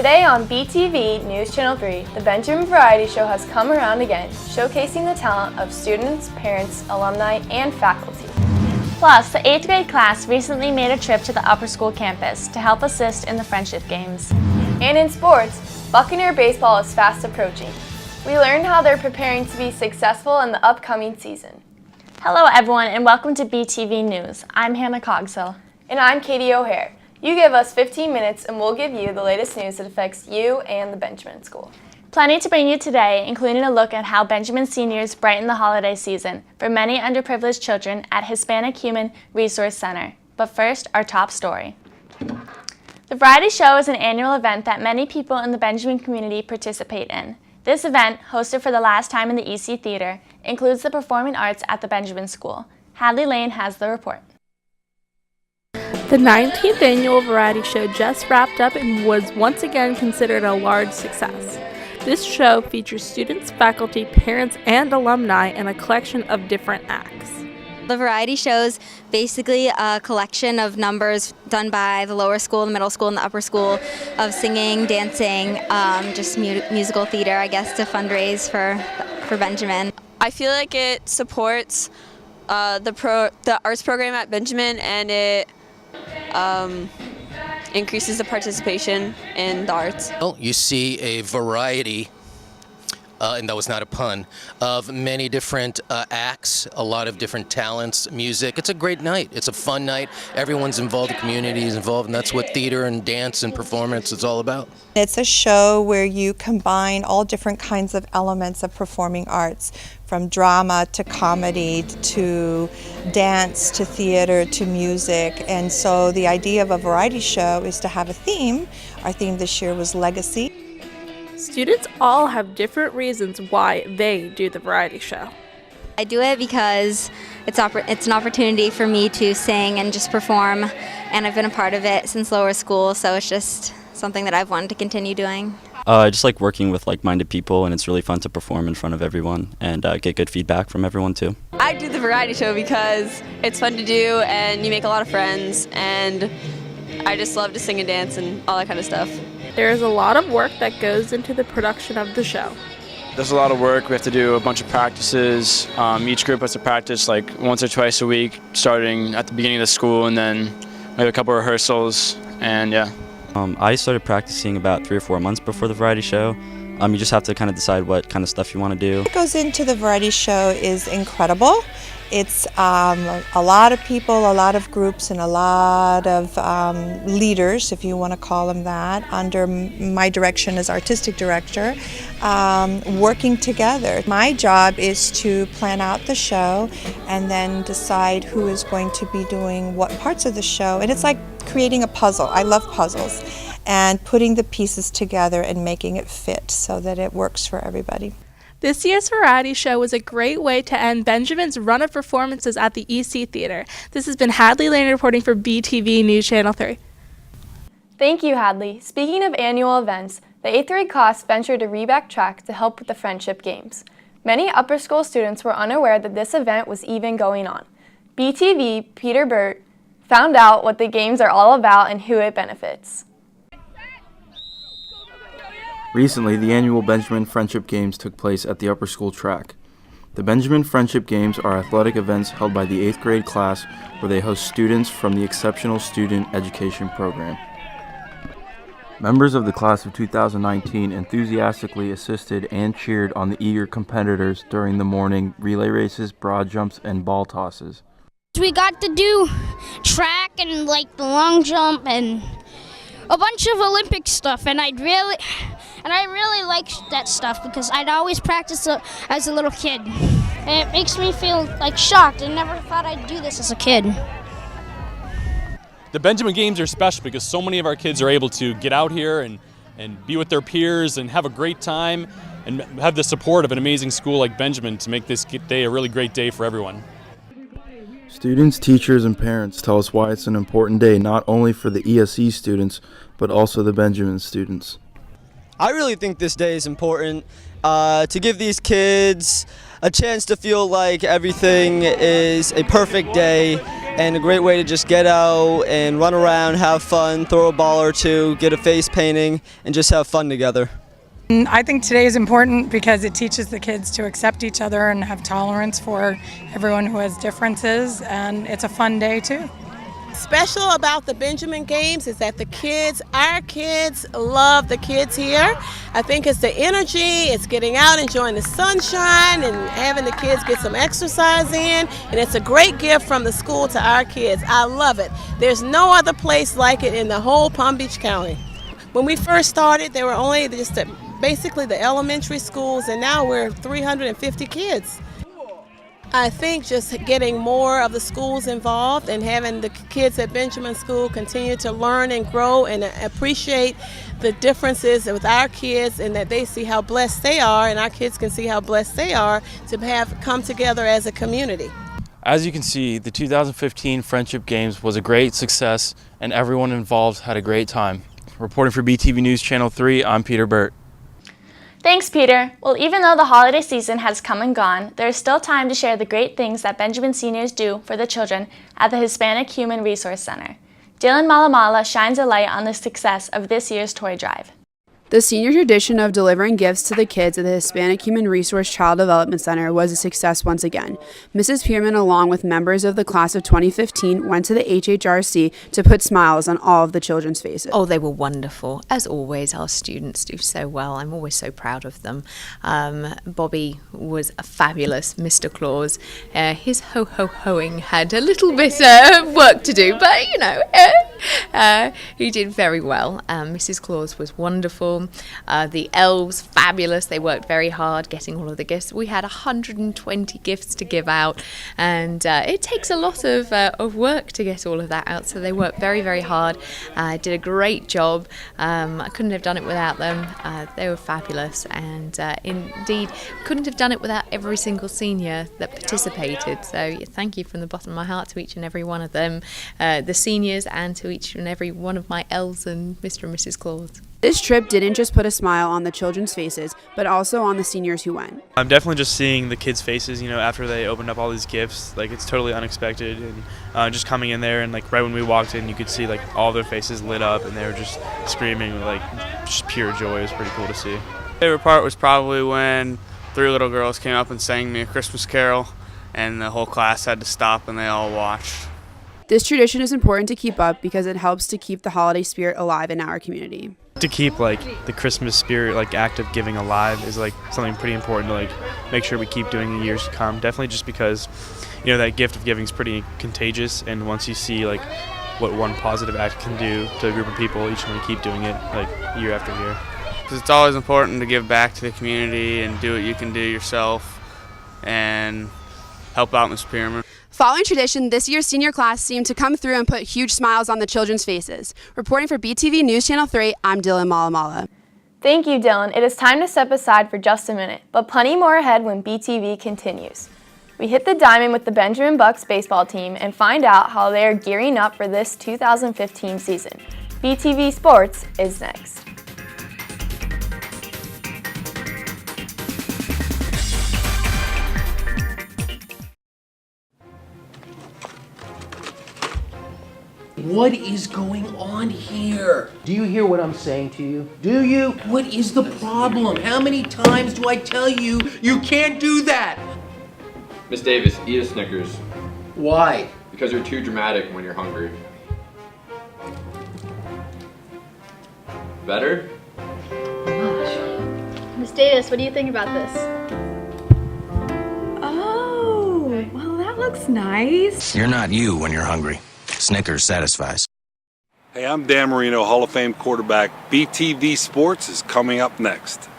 Today on BTV News Channel 3, the Benjamin Variety Show has come around again, showcasing the talent of students, parents, alumni, and faculty. Plus, the 8th grade class recently made a trip to the upper school campus to help assist in the friendship games. And in sports, Buccaneer baseball is fast approaching. We learned how they're preparing to be successful in the upcoming season. Hello everyone and welcome to BTV News. I'm Hannah Cogshill. And I'm Katie O'Hare. You give us 15 minutes and we'll give you the latest news that affects you and the Benjamin School. Plenty to bring you today, including a look at how Benjamin seniors brighten the holiday season for many underprivileged children at Hispanic Human Resource Center. But first, our top story. The Variety Show is an annual event that many people in the Benjamin community participate in. This event, hosted for the last time in the EC Theater, includes the performing arts at the Benjamin School. Hadley Lane has the report. The 19th annual Variety Show just wrapped up and was once again considered a large success. This show features students, faculty, parents, and alumni in a collection of different acts. The variety show's basically a collection of numbers done by the lower school, the middle school, and the upper school of singing, dancing, just musical theater, I guess, to fundraise for Benjamin. I feel like it supports the arts program at Benjamin, and it increases the participation in the arts. Well, you see a variety, and that was not a pun, of many different acts, a lot of different talents, music. It's a great night. It's a fun night. Everyone's involved, the community is involved, and that's what theater and dance and performance is all about. It's a show where you combine all different kinds of elements of performing arts, from drama to comedy to dance to theater to music. And so the idea of a variety show is to have a theme. Our theme this year was legacy. Students all have different reasons why they do the variety show. I do it because it's an opportunity for me to sing and just perform, and I've been a part of it since lower school, so it's just something that I've wanted to continue doing. I just like working with like-minded people, and it's really fun to perform in front of everyone and get good feedback from everyone too. I do the variety show because it's fun to do and you make a lot of friends, and I just love to sing and dance and all that kind of stuff. There is a lot of work that goes into the production of the show. There's a lot of work. We have to do a bunch of practices. Each group has to practice like once or twice a week, starting at the beginning of the school, and then we have a couple of rehearsals, and yeah. I started practicing about 3 or 4 months before the variety show. You just have to kind of decide what kind of stuff you want to do. What goes into the variety show is incredible. It's a lot of people, a lot of groups, and a lot of leaders, if you want to call them that, under my direction as artistic director, working together. My job is to plan out the show and then decide who is going to be doing what parts of the show. And it's like creating a puzzle. I love puzzles. And putting the pieces together and making it fit so that it works for everybody. This year's variety show was a great way to end Benjamin's run of performances at the EC Theater. This has been Hadley Lane reporting for BTV News Channel 3. Thank you, Hadley. Speaking of annual events, the 8th grade class ventured to Reback Track to help with the friendship games. Many upper school students were unaware that this event was even going on. BTV Peter Burt found out what the games are all about and who it benefits. Recently, the annual Benjamin Friendship Games took place at the upper school track. The Benjamin Friendship Games are athletic events held by the 8th grade class where they host students from the Exceptional Student Education Program. Members of the class of 2019 enthusiastically assisted and cheered on the eager competitors during the morning relay races, broad jumps, and ball tosses. We got to do track and like the long jump and a bunch of Olympic stuff, and I really like that stuff because I'd always practice as a little kid. And it makes me feel like shocked. I never thought I'd do this as a kid. The Benjamin Games are special because so many of our kids are able to get out here and be with their peers and have a great time and have the support of an amazing school like Benjamin to make this day a really great day for everyone. Students, teachers, and parents tell us why it's an important day not only for the ESE students, but also the Benjamin students. I really think this day is important to give these kids a chance to feel like everything is a perfect day and a great way to just get out and run around, have fun, throw a ball or two, get a face painting, and just have fun together. I think today is important because it teaches the kids to accept each other and have tolerance for everyone who has differences, and it's a fun day too. Special about the Benjamin Games is that our kids love the kids here. I think it's the energy, it's getting out, enjoying the sunshine, and having the kids get some exercise in, and it's a great gift from the school to our kids. I love it. There's no other place like it in the whole Palm Beach County. When we first started, there were only basically the elementary schools, and now we're 350 kids. I think just getting more of the schools involved and having the kids at Benjamin School continue to learn and grow and appreciate the differences with our kids, and that they see how blessed they are and our kids can see how blessed they are to have come together as a community. As you can see, the 2015 Friendship Games was a great success and everyone involved had a great time. Reporting for BTV News Channel 3, I'm Peter Burt. Thanks, Peter. Well, even though the holiday season has come and gone, there is still time to share the great things that Benjamin seniors do for the children at the Hispanic Human Resource Center. Dylan Malamala shines a light on the success of this year's toy drive. The senior tradition of delivering gifts to the kids at the Hispanic Human Resource Child Development Center was a success once again. Mrs. Pierman, along with members of the class of 2015, went to the HHRC to put smiles on all of the children's faces. Oh, they were wonderful. As always, our students do so well. I'm always so proud of them. Bobby was a fabulous Mr. Claus. His ho-ho-hoing had a little bit of work to do, but, he did very well. Mrs. Claus was wonderful. The elves, fabulous. They worked very hard getting all of the gifts. We had 120 gifts to give out, and it takes a lot of work to get all of that out, so they worked very, very hard. Did a great job. I couldn't have done it without them. They were fabulous, and indeed couldn't have done it without every single senior that participated. So thank you from the bottom of my heart to each and every one of them, the seniors, and to each and every one of my elves and Mr. and Mrs. Claus. This trip didn't just put a smile on the children's faces, but also on the seniors who went. I'm definitely just seeing the kids' faces, after they opened up all these gifts. Like, it's totally unexpected, and just coming in there, and right when we walked in, you could see all their faces lit up, and they were just screaming with just pure joy. It was pretty cool to see. My favorite part was probably when 3 little girls came up and sang me a Christmas carol, and the whole class had to stop and they all watched. This tradition is important to keep up because it helps to keep the holiday spirit alive in our community. To keep the Christmas spirit, act of giving alive is something pretty important to make sure we keep doing in years to come. Definitely just because that gift of giving is pretty contagious, and once you see what one positive act can do to a group of people, each one keep doing it year after year. Because it's always important to give back to the community and do what you can do yourself and help out Ms. Pierman. Following tradition, this year's senior class seemed to come through and put huge smiles on the children's faces. Reporting for BTV News Channel 3, I'm Dylan Malamala. Thank you, Dylan. It is time to step aside for just a minute, but plenty more ahead when BTV continues. We hit the diamond with the Benjamin Bucks baseball team and find out how they are gearing up for this 2015 season. BTV Sports is next. What is going on here? Do you hear what I'm saying to you? Do you? What is the problem? How many times do I tell you you can't do that? Miss Davis, eat a Snickers. Why? Because you're too dramatic when you're hungry. Better? Miss Davis, what do you think about this? Oh, well, that looks nice. You're not you when you're hungry. Snickers satisfies. Hey, I'm Dan Marino, Hall of Fame quarterback. BTV Sports is coming up next.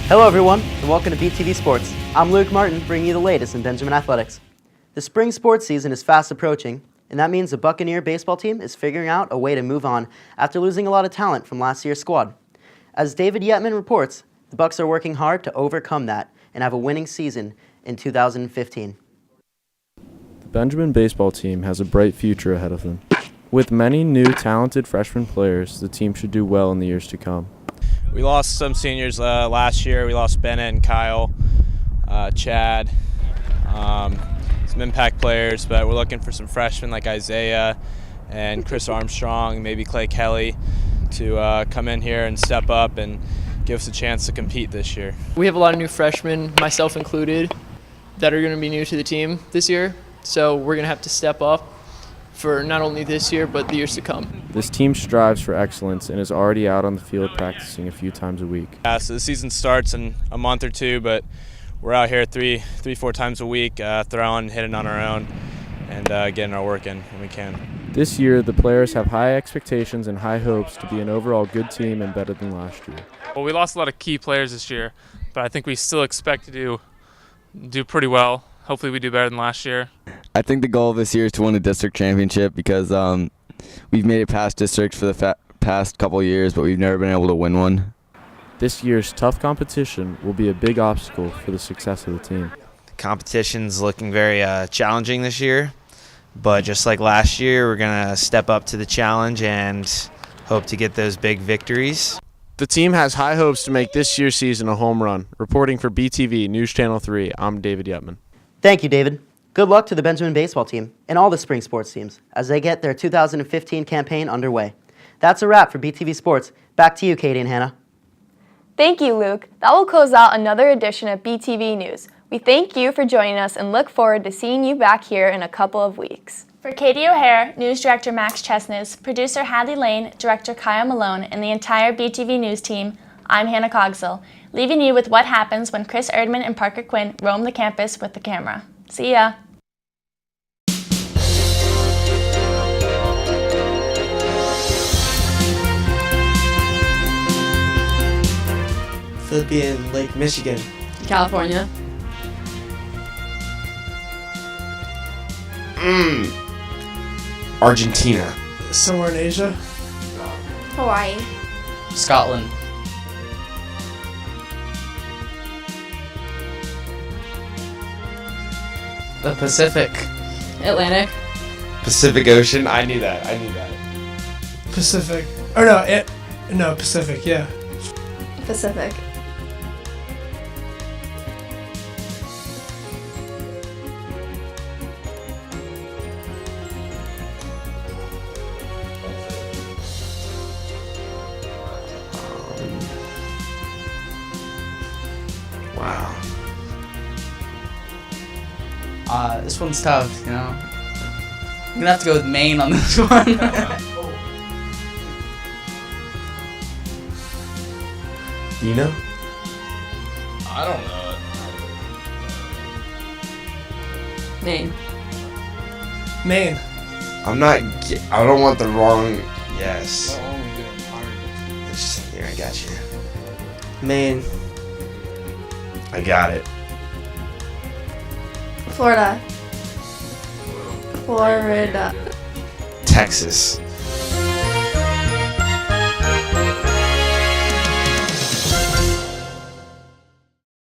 Hello everyone, and welcome to BTV Sports. I'm Luke Martin, bringing you the latest in Benjamin athletics. The spring sports season is fast approaching, and that means the Buccaneer baseball team is figuring out a way to move on after losing a lot of talent from last year's squad. As David Yetman reports, the Bucs are working hard to overcome that and have a winning season in 2015. Benjamin baseball team has a bright future ahead of them. With many new talented freshman players, the team should do well in the years to come. We lost some seniors last year. We lost Bennett and Kyle, Chad, some impact players, but we're looking for some freshmen like Isaiah and Chris Armstrong, maybe Clay Kelly, to come in here and step up and give us a chance to compete this year. We have a lot of new freshmen, myself included, that are going to be new to the team this year, so we're going to have to step up for not only this year, but the years to come. This team strives for excellence and is already out on the field practicing a few times a week. So the season starts in a month or two, but we're out here three, 4 times a week, throwing, hitting on our own, and getting our work in when we can. This year, the players have high expectations and high hopes to be an overall good team and better than last year. Well, we lost a lot of key players this year, but I think we still expect to do pretty well. Hopefully we do better than last year. I think the goal this year is to win the district championship because we've made it past districts for the past couple years, but we've never been able to win one. This year's tough competition will be a big obstacle for the success of the team. The competition's looking very challenging this year, but just like last year, we're going to step up to the challenge and hope to get those big victories. The team has high hopes to make this year's season a home run. Reporting for BTV News Channel 3, I'm David Yetman. Thank you, David. Good luck to the Benjamin baseball team and all the spring sports teams as they get their 2015 campaign underway. That's a wrap for BTV Sports. Back to you, Katie and Hannah. Thank you, Luke. That will close out another edition of BTV News. We thank you for joining us and look forward to seeing you back here in a couple of weeks. For Katie O'Hare, News Director Max Chesnes, Producer Hadley Lane, Director Kyle Malone, and the entire BTV News team, I'm Hannah Cogswell, leaving you with what happens when Chris Erdman and Parker Quinn roam the campus with the camera. See ya! Philippian Lake, Michigan. California. Argentina. Somewhere in Asia. Hawaii. Scotland. The Pacific. Atlantic. Pacific Ocean. I knew that. Pacific. Or no, Pacific, yeah. Pacific. Wow. This one's tough, you know. I'm gonna have to go with Maine on this one. Do you know? I don't know. Maine. Maine. I don't want the wrong. Yes. Here, I got you. Maine. I got it. Florida. Florida. Texas.